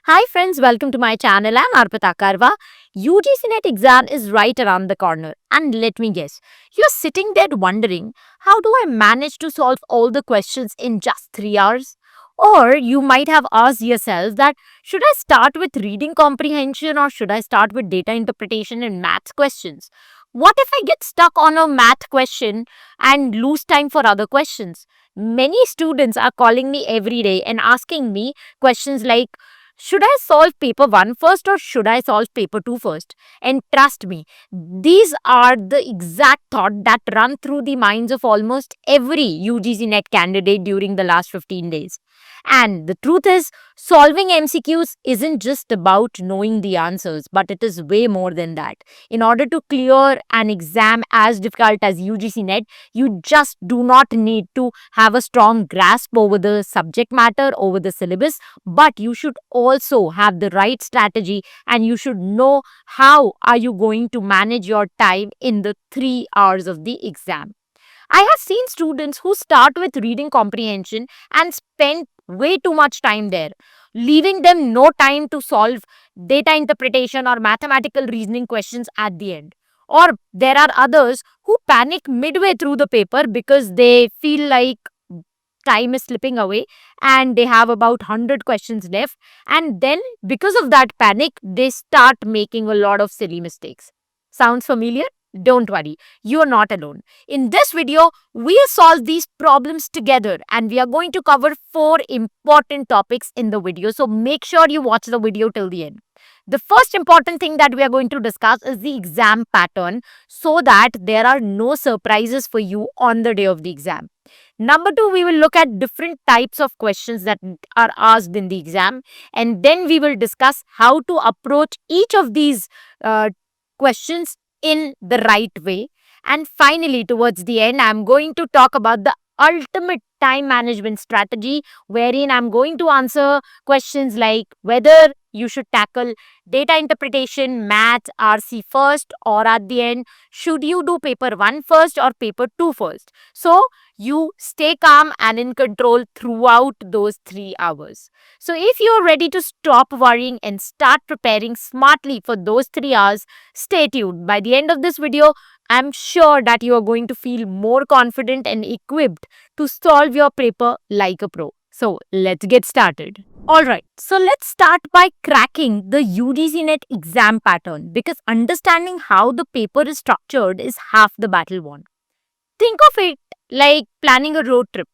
Hi friends, welcome to my channel. I'm Arpita Karwa. UGC NET exam is right around the corner. And let me guess, you're sitting there wondering, how do I manage to solve all the questions in just 3 hours? Or you might have asked yourself that, should I start with reading comprehension or should I start with data interpretation and maths questions? What if I get stuck on a math question and lose time for other questions? Many students are calling me every day and asking me questions like, should I solve paper 1 first or should I solve paper 2 first? And trust me, these are the exact thought that run through the minds of almost every UGC NET candidate during the last 15 days. And the truth is, solving MCQs isn't just about knowing the answers, but it is way more than that. In order to clear an exam as difficult as UGC NET, you just do not need to have a strong grasp over the subject matter, over the syllabus, but you should also have the right strategy and you should know how are you going to manage your time in the 3 hours of the exam. I have seen students who start with reading comprehension and spend way too much time there, leaving them no time to solve data interpretation or mathematical reasoning questions at the end. Or there are others who panic midway through the paper because they feel like time is slipping away and they have about 100 questions left, and then because of that panic they start making a lot of silly mistakes. Sounds familiar? Don't worry, you are not alone. In this video we'll solve these problems together and we are going to cover 4 important topics in the video, so make sure you watch the video till the end. The first important thing that we are going to discuss is the exam pattern, so that there are no surprises for you on the day of the exam. Number two, we will look at different types of questions that are asked in the exam, and then we will discuss how to approach each of these questions in the right way. And finally, towards the end, I'm going to talk about the ultimate time management strategy, wherein I'm going to answer questions like whether you should tackle data interpretation, math, RC first, or at the end, should you do paper 1 first or paper 2 first. So, you stay calm and in control throughout those 3 hours. So, if you're ready to stop worrying and start preparing smartly for those 3 hours, stay tuned. By the end of this video, I'm sure that you are going to feel more confident and equipped to solve your paper like a pro. So, let's get started. Alright, so let's start by cracking the UGC NET exam pattern, because understanding how the paper is structured is half the battle won. Think of it like planning a road trip.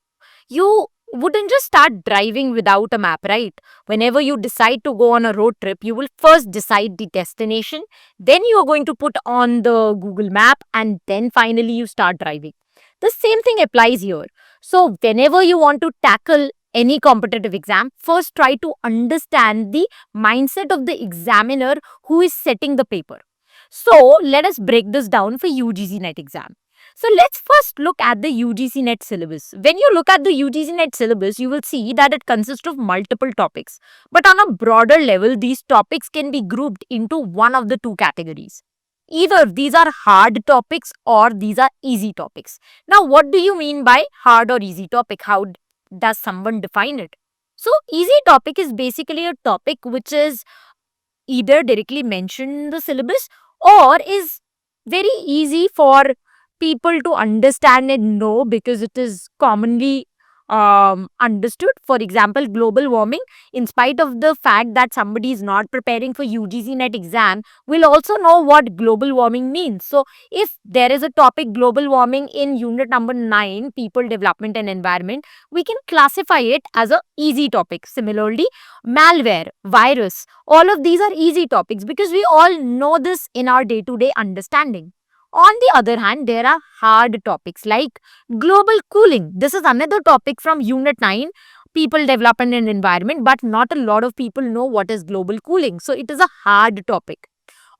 You wouldn't just start driving without a map, right? Whenever you decide to go on a road trip, you will first decide the destination, then you are going to put on the Google map, and then finally you start driving. The same thing applies here. So, whenever you want to tackle any competitive exam, first try to understand the mindset of the examiner who is setting the paper. So, let us break this down for UGC NET exam. So let's first look at the UGC NET syllabus. When you look at the UGC NET syllabus, you will see that it consists of multiple topics. But on a broader level, these topics can be grouped into one of the two categories. Either these are hard topics or these are easy topics. Now, what do you mean by hard or easy topic? How does someone define it? So, easy topic is basically a topic which is either directly mentioned in the syllabus or is very easy for people to understand and know because it is commonly understood. For example, global warming, in spite of the fact that somebody is not preparing for UGC NET exam, will also know what global warming means. So, if there is a topic global warming in unit number 9, people, development and environment, we can classify it as a easy topic. Similarly, malware, virus, all of these are easy topics because we all know this in our day-to-day understanding. On the other hand, there are hard topics like global cooling. This is another topic from Unit 9, People, Development and Environment, but not a lot of people know what is global cooling. So, it is a hard topic.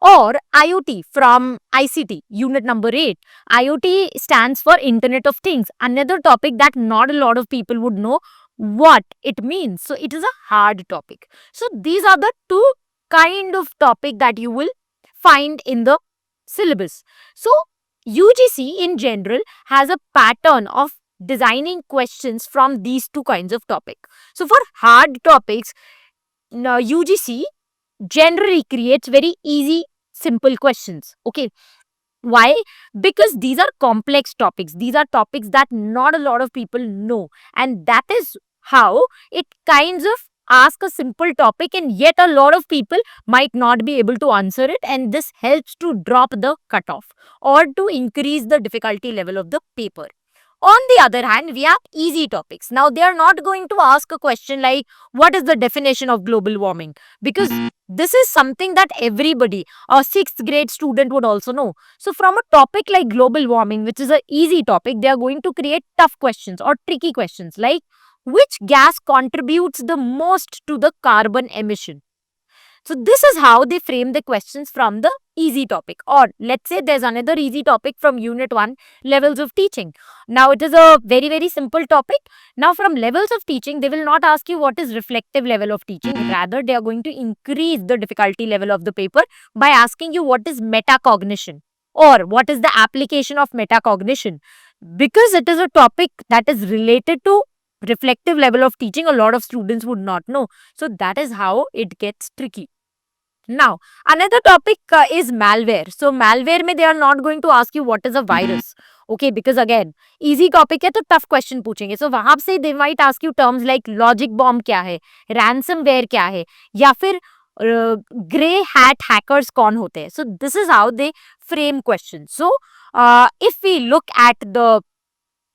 Or IoT from ICT, Unit number 8. IoT stands for Internet of Things, another topic that not a lot of people would know what it means. So, it is a hard topic. So, these are the two kind of topic that you will find in the syllabus. So, UGC in general has a pattern of designing questions from these two kinds of topic. So, for hard topics, Now, UGC generally creates very easy, simple questions. Okay. Why? Because these are complex topics. These are topics that not a lot of people know. And that is how it kinds of ask a simple topic, and yet a lot of people might not be able to answer it. And this helps to drop the cutoff or to increase the difficulty level of the paper. On the other hand, we have easy topics. Now, they are not going to ask a question like, what is the definition of global warming? Because this is something that everybody, a sixth grade student would also know. So, from a topic like global warming, which is an easy topic, they are going to create tough questions or tricky questions like, which gas contributes the most to the carbon emission? So this is how they frame the questions from the easy topic. Or let's say there's another easy topic from Unit 1, levels of teaching. Now it is a very, very simple topic. Now from levels of teaching, they will not ask you what is reflective level of teaching. Rather, they are going to increase the difficulty level of the paper by asking you what is metacognition or what is the application of metacognition. Because it is a topic that is related to reflective level of teaching, a lot of students would not know. So that is how it gets tricky. Now, another topic is malware. So, malware mein they are not going to ask you what is a virus. Okay, because again, easy topic है तो tough question पूछेंगे. So, वहाँ से they might ask you terms like logic bomb क्या है, ransomware क्या है, या फिर grey hat hackers कौन होते हैं. So, this is how they frame questions. So, if we look at the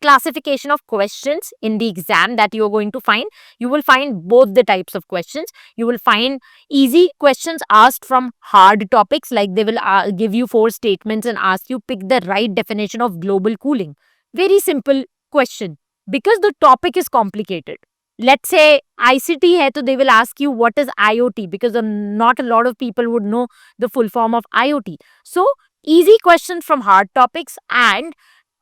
classification of questions in the exam that you are going to find, you will find both the types of questions. You will find easy questions asked from hard topics, like they will give you 4 statements and ask you pick the right definition of global cooling. Very simple question because the topic is complicated. Let's say ICT hai, so they will ask you what is IoT, because not a lot of people would know the full form of IoT. So easy questions from hard topics and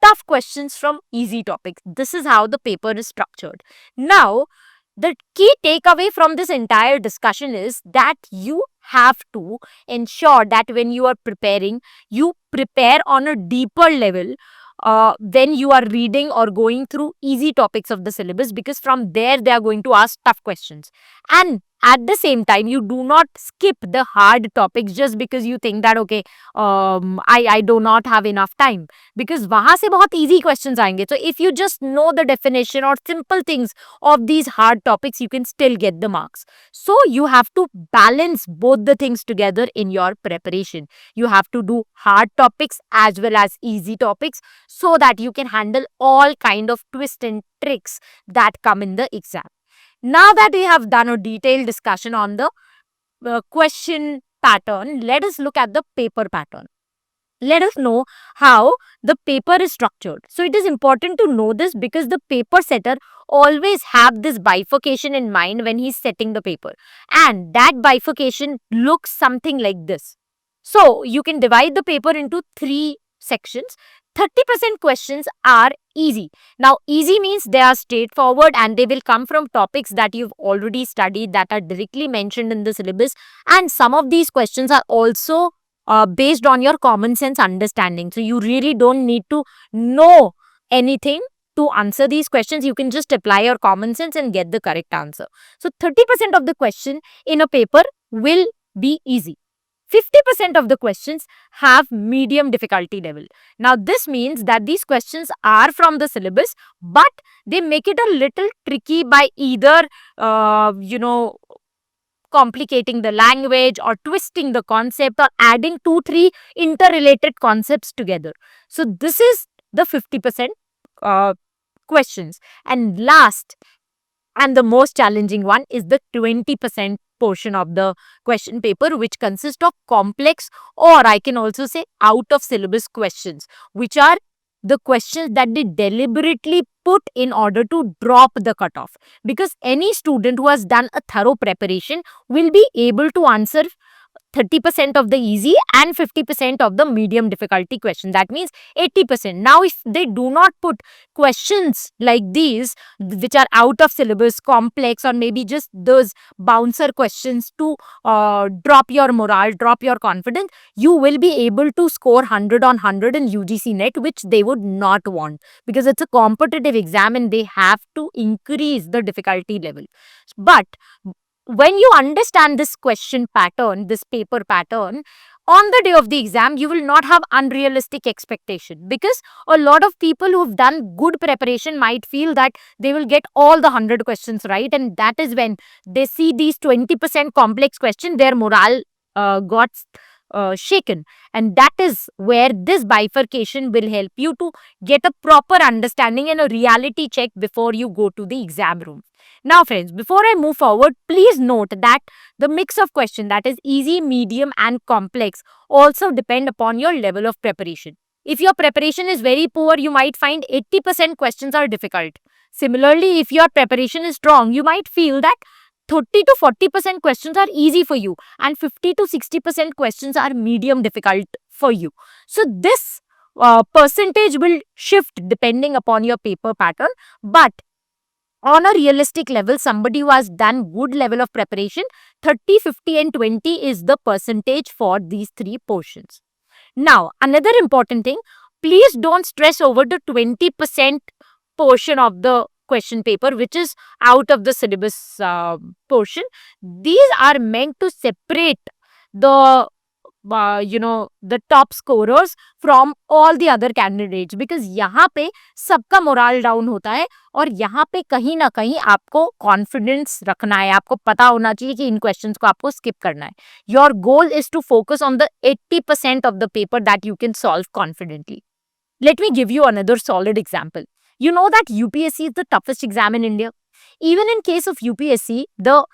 tough questions from easy topics. This is how the paper is structured. Now, the key takeaway from this entire discussion is that you have to ensure that when you are preparing, you prepare on a deeper level when you are reading or going through easy topics of the syllabus, because from there they are going to ask tough questions. And at the same time, you do not skip the hard topics just because you think that okay, I do not have enough time, because वहाँ से बहुत easy questions आएंगे. So if you just know the definition or simple things of these hard topics, you can still get the marks. So you have to balance both the things together in your preparation. You have to do hard topics as well as easy topics so that you can handle all kind of twists and tricks that come in the exam. Now that we have done a detailed discussion on the question pattern, let us look at the paper pattern. Let us know how the paper is structured. So it is important to know this because the paper setter always have this bifurcation in mind when he's setting the paper. And that bifurcation looks something like this. So you can divide the paper into 3 sections. 30% questions are easy. Now, easy means they are straightforward and they will come from topics that you've already studied, that are directly mentioned in the syllabus. And some of these questions are also based on your common sense understanding. So, you really don't need to know anything to answer these questions. You can just apply your common sense and get the correct answer. So, 30% of the question in a paper will be easy. 50% of the questions have medium difficulty level. Now, this means that these questions are from the syllabus, but they make it a little tricky by either, complicating the language or twisting the concept or adding 2-3 interrelated concepts together. So, this is the 50% questions. And last and the most challenging one is the 20% portion of the question paper, which consists of complex, or I can also say out of syllabus questions, which are the questions that they deliberately put in order to drop the cutoff. Because any student who has done a thorough preparation will be able to answer 30% of the easy and 50% of the medium difficulty question. That means 80%. Now, if they do not put questions like these, which are out of syllabus, complex, or maybe just those bouncer questions to drop your morale, drop your confidence, you will be able to score 100 on 100 in UGC NET, which they would not want, because it's a competitive exam and they have to increase the difficulty level. But when you understand this question pattern, this paper pattern, on the day of the exam, you will not have unrealistic expectation, because a lot of people who've done good preparation might feel that they will get all the 100 questions right, and that is when they see these 20% complex question, their morale got shaken. And that is where this bifurcation will help you to get a proper understanding and a reality check before you go to the exam room. Now, friends, before I move forward, please note that the mix of question, that is easy, medium, and complex, also depend upon your level of preparation. If your preparation is very poor, you might find 80% questions are difficult. Similarly, if your preparation is strong, you might feel that 30 to 40% questions are easy for you and 50 to 60% questions are medium difficult for you. So, this percentage will shift depending upon your paper pattern, but on a realistic level, somebody who has done good level of preparation, 30, 50 and 20 is the percentage for these three portions. Now, another important thing, please don't stress over the 20% portion of the question paper which is out of the syllabus portion. These are meant to separate the the top scorers from all the other candidates, because यहाँ पे सबका moral down होता है और यहाँ पे कहीं ना कहीं आपको कॉन्फिडेंस रखना है, आपको पता होना चाहिए कि इन क्वेश्चंस को आपको स्किप करना है. Your goal is to focus on the 80% of the paper that you can solve confidently. Let me give you another solid example. You know that UPSC is the toughest exam in India. Even in case of UPSC, the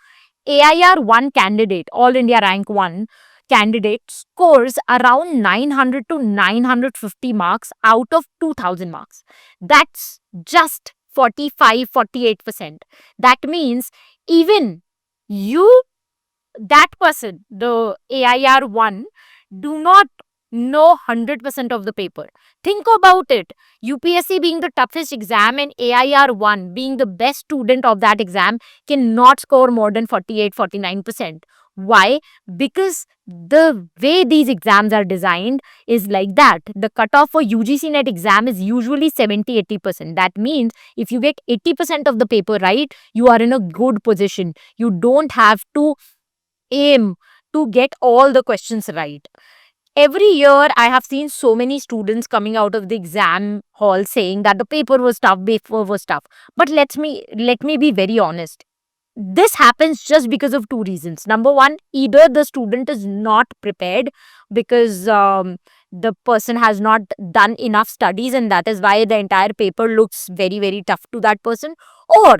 AIR 1 candidate, All India Rank 1 candidate, scores around 900 to 950 marks out of 2000 marks. That's just 45-48%. That means even you, that person, the AIR 1, do not know 100% of the paper. Think about it. UPSC being the toughest exam and AIR 1 being the best student of that exam cannot score more than 48-49%. Why? Because the way these exams are designed is like that. The cutoff for UGC NET exam is usually 70-80%. That means if you get 80% of the paper right, you are in a good position. You don't have to aim to get all the questions right. Every year, I have seen so many students coming out of the exam hall saying that the paper was tough. But let me be very honest. This happens just because of two reasons. Number one, either the student is not prepared because the person has not done enough studies, and that is why the entire paper looks very, very tough to that person. Or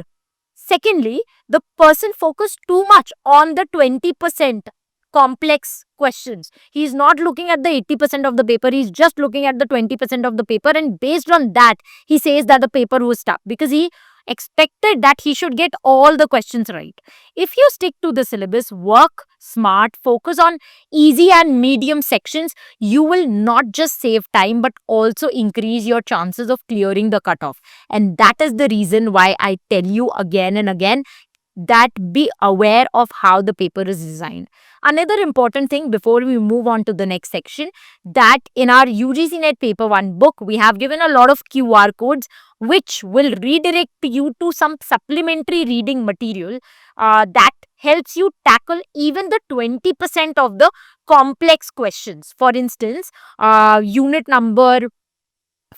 secondly, the person focused too much on the 20% complex questions. He's not looking at the 80% of the paper, he's just looking at the 20% of the paper, and based on that, he says that the paper was tough because he expected that he should get all the questions right. If you stick to the syllabus, work smart, focus on easy and medium sections, you will not just save time but also increase your chances of clearing the cutoff. And that is the reason why I tell you again and again that be aware of how the paper is designed. Another important thing before we move on to the next section, that in our UGC NET paper 1 book, we have given a lot of QR codes which will redirect you to some supplementary reading material that helps you tackle even the 20% of the complex questions. For instance, unit number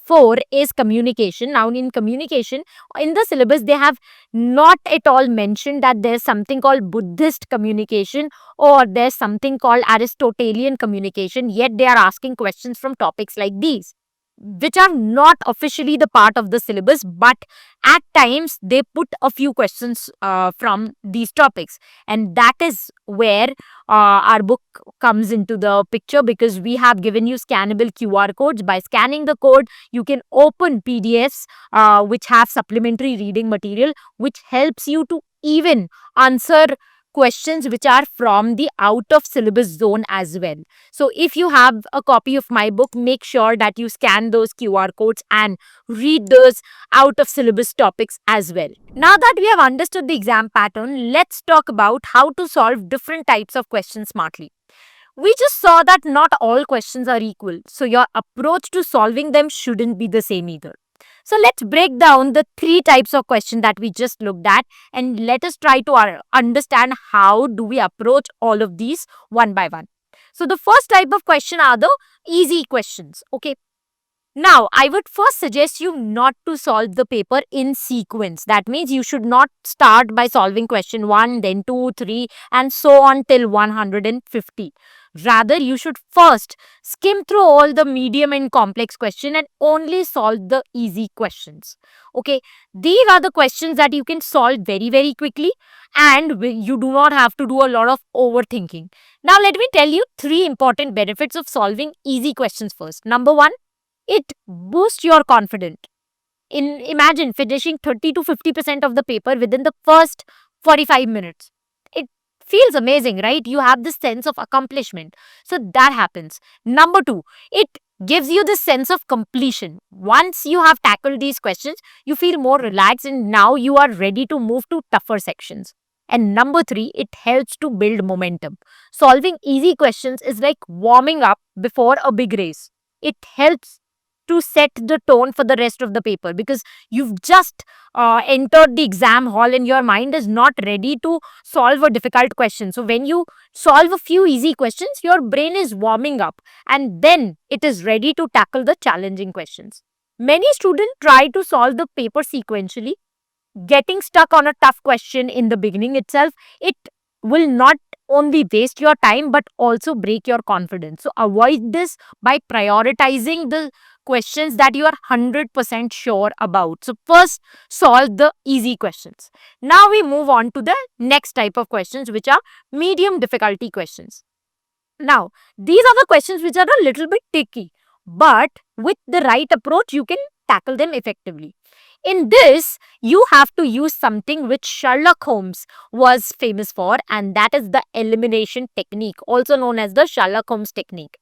4 is communication. Now, in communication, in the syllabus, they have not at all mentioned that there's something called Buddhist communication or there's something called Aristotelian communication, yet they are asking questions from topics like these, which are not officially the part of the syllabus, but at times they put a few questions from these topics. And that is where our book comes into the picture, because we have given you scannable QR codes. By scanning the code, you can open PDFs which have supplementary reading material, which helps you to even answer questions which are from the out of syllabus zone as well. So if you have a copy of my book, make sure that you scan those QR codes and read those out of syllabus topics as well. Now that we have understood the exam pattern, let's talk about how to solve different types of questions smartly. We just saw that not all questions are equal, so your approach to solving them shouldn't be the same either. So let's break down the three types of question that we just looked at, and let us try to understand how do we approach all of these one by one. So the first type of question are the easy questions. Okay. Now, I would first suggest you not to solve the paper in sequence. That means you should not start by solving question 1, then 2, 3, and so on till 150. Rather, you should first skim through all the medium and complex question and only solve the easy questions. Okay, these are the questions that you can solve very, very quickly, and you do not have to do a lot of overthinking. Now, let me tell you three important benefits of solving easy questions first. Number one, it boosts your confidence. Imagine finishing 30 to 50% of the paper within the first 45 minutes. It feels amazing, right? You have this sense of accomplishment. So that happens. Number two, it gives you this sense of completion. Once you have tackled these questions, you feel more relaxed and now you are ready to move to tougher sections. And number three, it helps to build momentum. Solving easy questions is like warming up before a big race. It helps to set the tone for the rest of the paper, because you've just entered the exam hall and your mind is not ready to solve a difficult question. So when you solve a few easy questions, your brain is warming up and then it is ready to tackle the challenging questions. Many students try to solve the paper sequentially. Getting stuck on a tough question in the beginning itself, it will not only waste your time but also break your confidence. So avoid this by prioritizing the questions that you are 100% sure about. So first, solve the easy questions. Now we move on to the next type of questions, which are medium difficulty questions. Now, these are the questions which are a little bit tricky, but with the right approach, you can tackle them effectively. In this, you have to use something which Sherlock Holmes was famous for, and that is the elimination technique, also known as the Sherlock Holmes technique.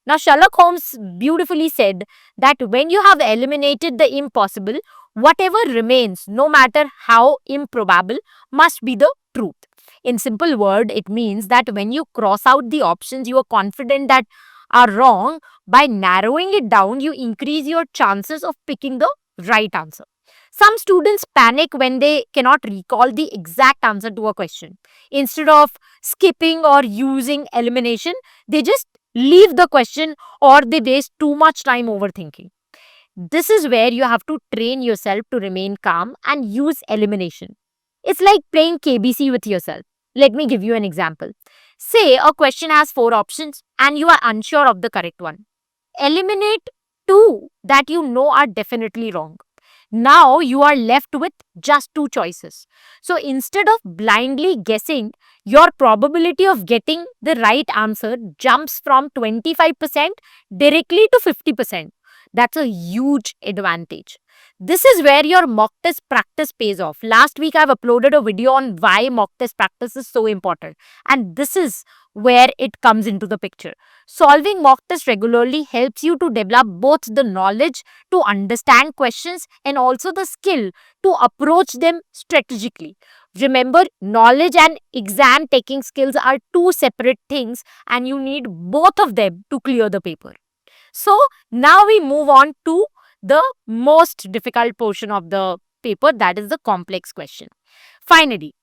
Now, Sherlock Holmes beautifully said that when you have eliminated the impossible, whatever remains, no matter how improbable, must be the truth. In simple word, it means that when you cross out the options you are confident that are wrong, by narrowing it down, you increase your chances of picking the right answer. Some students panic when they cannot recall the exact answer to a question. Instead of skipping or using elimination, they just leave the question or they waste too much time overthinking. This is where you have to train yourself to remain calm and use elimination. It's like playing KBC with yourself. Let me give you an example. Say a question has four options and you are unsure of the correct one. Eliminate two that you know are definitely wrong. Now you are left with just two choices. So instead of blindly guessing, your probability of getting the right answer jumps from 25% directly to 50%. That's a huge advantage. This is where your mock test practice pays off. Last week I've uploaded a video on why mock test practice is so important, and this is where it comes into the picture. Solving mock tests regularly helps you to develop both the knowledge to understand questions and also the skill to approach them strategically. Remember, knowledge and exam taking skills are two separate things, and you need both of them to clear the paper. So now we move on to the most difficult portion of the paper, that is the complex question. Finally,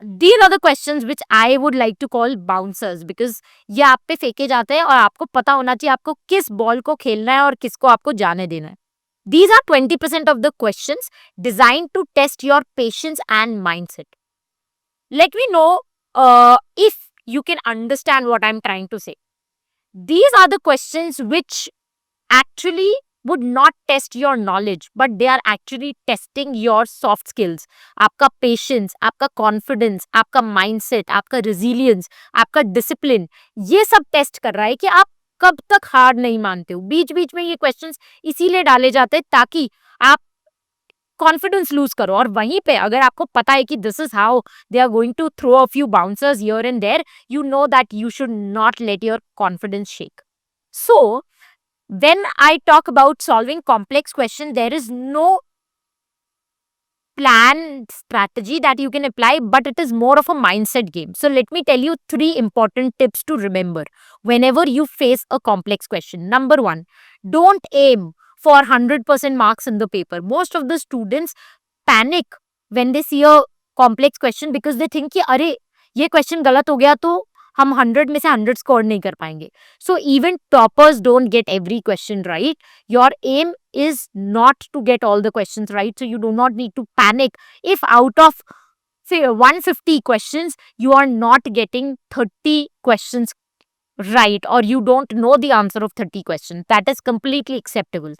these are the questions which I would like to call bouncers, because ये आप पे फेंके जाते हैं और आपको पता होना चाहिए आपको किस बॉल को खेलना है और किसको आपको जाने देना है. These are 20% of the questions designed to test your patience and mindset. Let me know if you can understand what I'm trying to say. These are the questions which actually would not test your knowledge, but they are actually testing your soft skills. आपका patience, आपका confidence, आपका mindset, आपका resilience, आपका discipline, ये सब test कर रहा है कि आप कब तक हार नहीं मानते हो. बीच बीच में ये questions इसीलिए डाले जाते हैं ताकि आप कॉन्फिडेंस लूज करो, और वहीं पे अगर आपको पता है कि this is how they are going to throw a few bouncers here and there, you know that you should not let your confidence shake. So, when I talk about solving complex questions, there is no plan strategy that you can apply, but it is more of a mindset game. So, let me tell you 3 important tips to remember whenever you face a complex question. Number 1, don't aim for 100% marks in the paper. Most of the students panic when they see a complex question because they think कि अरे ये question गलत हो गया तो हम 100 में से 100 score नहीं कर पाएंगे. So even toppers don't get every question right. Your aim is not to get all the questions right. So you do not need to panic if out of say 150 questions you are not getting 30 questions right, or you don't know the answer of 30 questions. That is completely acceptable.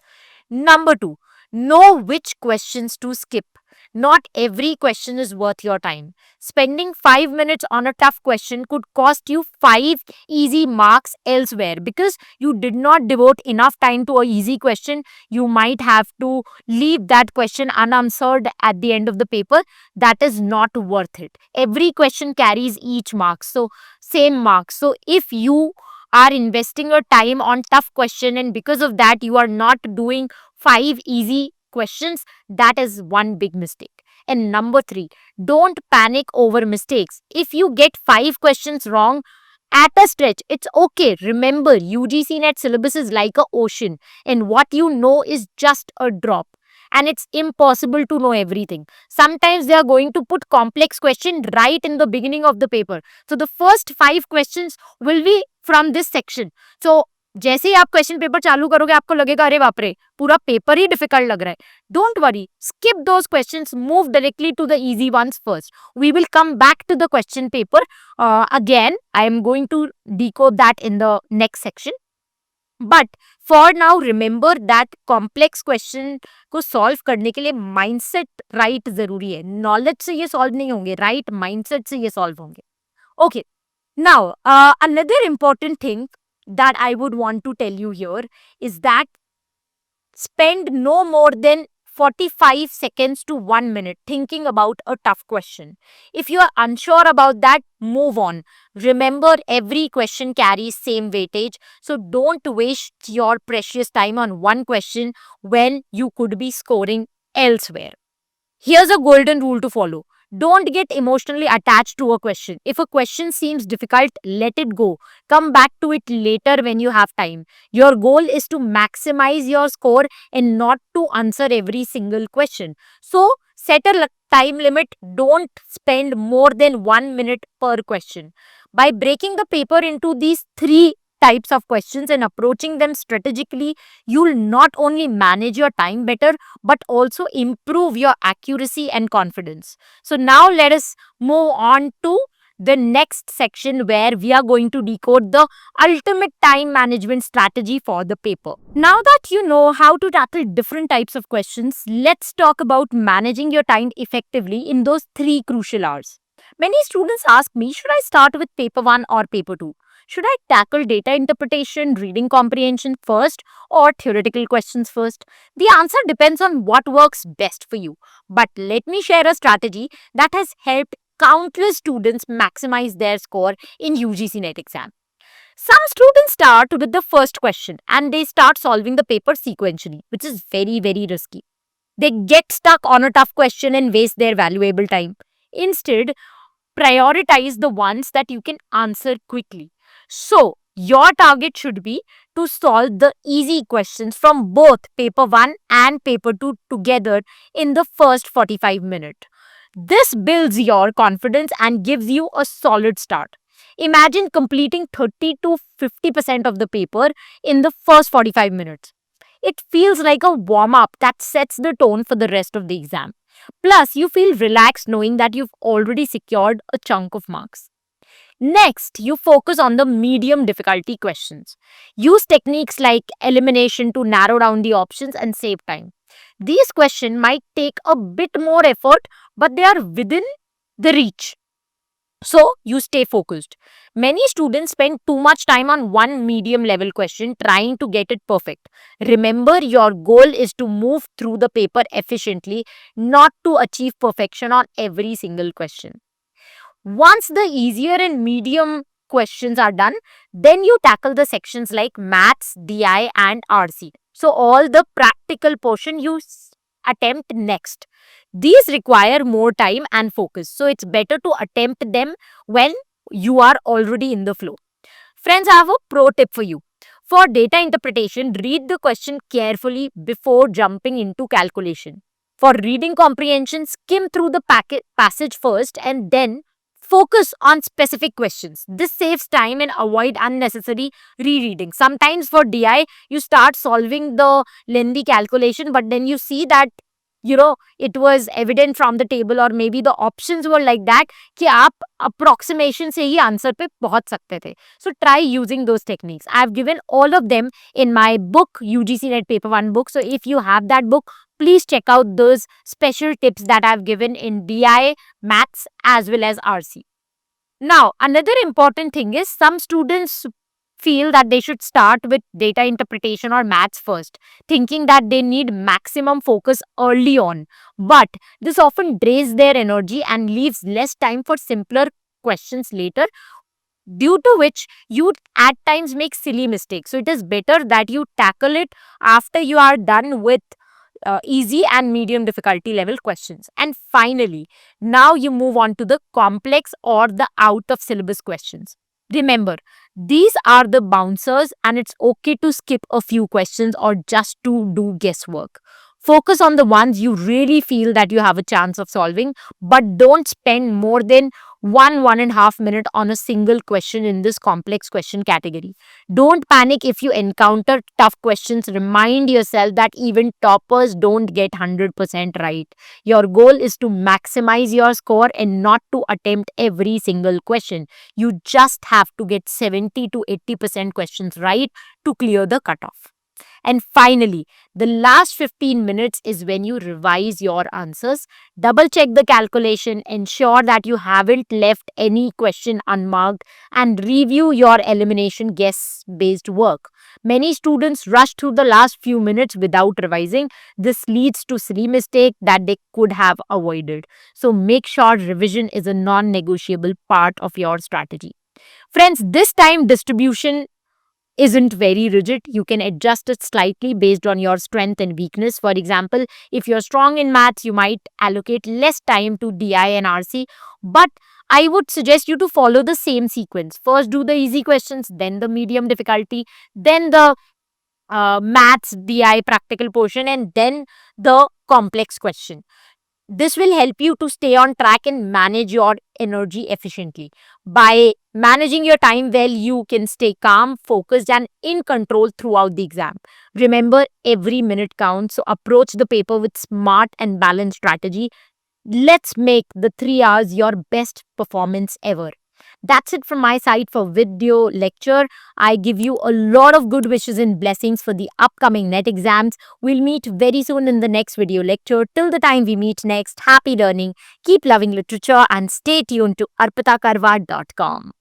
Number 2, know which questions to skip. Not every question is worth your time. Spending 5 minutes on a tough question could cost you 5 easy marks elsewhere because you did not devote enough time to a easy question. You might have to leave that question unanswered at the end of the paper. That is not worth it. Every question carries each mark, so same marks. So if you are investing your time on tough question and because of that you are not doing 5 easy questions, that is one big mistake. And number 3, don't panic over mistakes. If you get 5 questions wrong at a stretch, it's okay. Remember, UGC NET syllabus is like a ocean and what you know is just a drop. And it's impossible to know everything. Sometimes they are going to put complex question right in the beginning of the paper. So the first 5 questions will be from this section. So जैसे ही आप question paper चालू करोगे आपको लगेगा अरे बाप रे पूरा पेपर ही डिफिकल्ट लग रहा है. Don't worry, skip those questions, move directly to the easy ones first. We will come back to the question paper again. I am going to decode that in the next section. But for now remember that complex question को solve करने के लिए mindset right जरूरी है. Knowledge से ये solve नहीं होंगे, राइट माइंडसेट से ये सॉल्व होंगे. Okay, now another important thing that I would want to tell you here is that spend no more than 45 seconds to 1 minute thinking about a tough question. If you are unsure about that, move on. Remember, every question carries same weightage, so don't waste your precious time on one question when you could be scoring elsewhere. Here's a golden rule to follow. Don't get emotionally attached to a question. If a question seems difficult, let it go. Come back to it later when you have time. Your goal is to maximize your score and not to answer every single question. So, set a time limit. Don't spend more than 1 minute per question. By breaking the paper into these 3 types of questions and approaching them strategically, you'll not only manage your time better but also improve your accuracy and confidence. So now let us move on to the next section where we are going to decode the ultimate time management strategy for the paper. Now that you know how to tackle different types of questions, let's talk about managing your time effectively in those 3 crucial hours. Many students ask me, should I start with paper 1 or paper 2? Should I tackle data interpretation, reading comprehension first, or theoretical questions first? The answer depends on what works best for you. But let me share a strategy that has helped countless students maximize their score in UGC NET exam. Some students start with the first question and they start solving the paper sequentially, which is very, very risky. They get stuck on a tough question and waste their valuable time. Instead, prioritize the ones that you can answer quickly. So, your target should be to solve the easy questions from both paper 1 and paper 2 together in the first 45 minutes. This builds your confidence and gives you a solid start. Imagine completing 30 to 50% of the paper in the first 45 minutes. It feels like a warm-up that sets the tone for the rest of the exam. Plus, you feel relaxed knowing that you've already secured a chunk of marks. Next, you focus on the medium difficulty questions. Use techniques like elimination to narrow down the options and save time. These questions might take a bit more effort, but they are within the reach. So, you stay focused. Many students spend too much time on one medium level question trying to get it perfect. Remember, your goal is to move through the paper efficiently, not to achieve perfection on every single question. Once the easier and medium questions are done, then you tackle the sections like maths, DI and RC. So all the practical portion you attempt next. These require more time and focus. So it's better to attempt them when you are already in the flow. Friends, I have a pro tip for you. For data interpretation, read the question carefully before jumping into calculation. For reading comprehension, skim through the passage first and then focus on specific questions. This saves time and avoid unnecessary rereading. Sometimes for DI, you start solving the lengthy calculation, but then you see that it was evident from the table or maybe the options were like that कि आप approximation से ही answer पे पहुंच सकते थे. So try using those techniques. I've given all of them in my book, UGC NET Paper 1 book. So if you have that book, please check out those special tips that I've given in DI, maths as well as RC. Now, another important thing is some students feel that they should start with data interpretation or maths first, thinking that they need maximum focus early on. But this often drains their energy and leaves less time for simpler questions later, due to which you at times make silly mistakes. So it is better that you tackle it after you are done with easy and medium difficulty level questions. And finally, now you move on to the complex or the out of syllabus questions. Remember, these are the bouncers and it's okay to skip a few questions or just to do guesswork. Focus on the ones you really feel that you have a chance of solving, but don't spend more than 1.5 minutes on a single question in this complex question category. Don't panic if you encounter tough questions. Remind yourself that even toppers don't get 100% right. Your goal is to maximize your score and not to attempt every single question. You just have to get 70 to 80% questions right to clear the cutoff. And finally, the last 15 minutes is when you revise your answers. Double check the calculation, ensure that you haven't left any question unmarked, and review your elimination guess based work. Many students rush through the last few minutes without revising. This leads to silly mistakes that they could have avoided. So make sure revision is a non negotiable part of your strategy. Friends, this time distribution isn't very rigid. You can adjust it slightly based on your strength and weakness. For example, if you're strong in maths, you might allocate less time to DI and RC, but I would suggest you to follow the same sequence. First, do the easy questions, then the medium difficulty, then the maths, DI practical portion, and then the complex question. This will help you to stay on track and manage your energy efficiently. By managing your time well, you can stay calm, focused, and in control throughout the exam. Remember, every minute counts, so approach the paper with smart and balanced strategy. Let's make the 3 hours your best performance ever. That's it from my side for video lecture. I give you a lot of good wishes and blessings for the upcoming NET exams. We'll meet very soon in the next video lecture. Till the time we meet next, happy learning, keep loving literature, and stay tuned to arpitakarwa.com.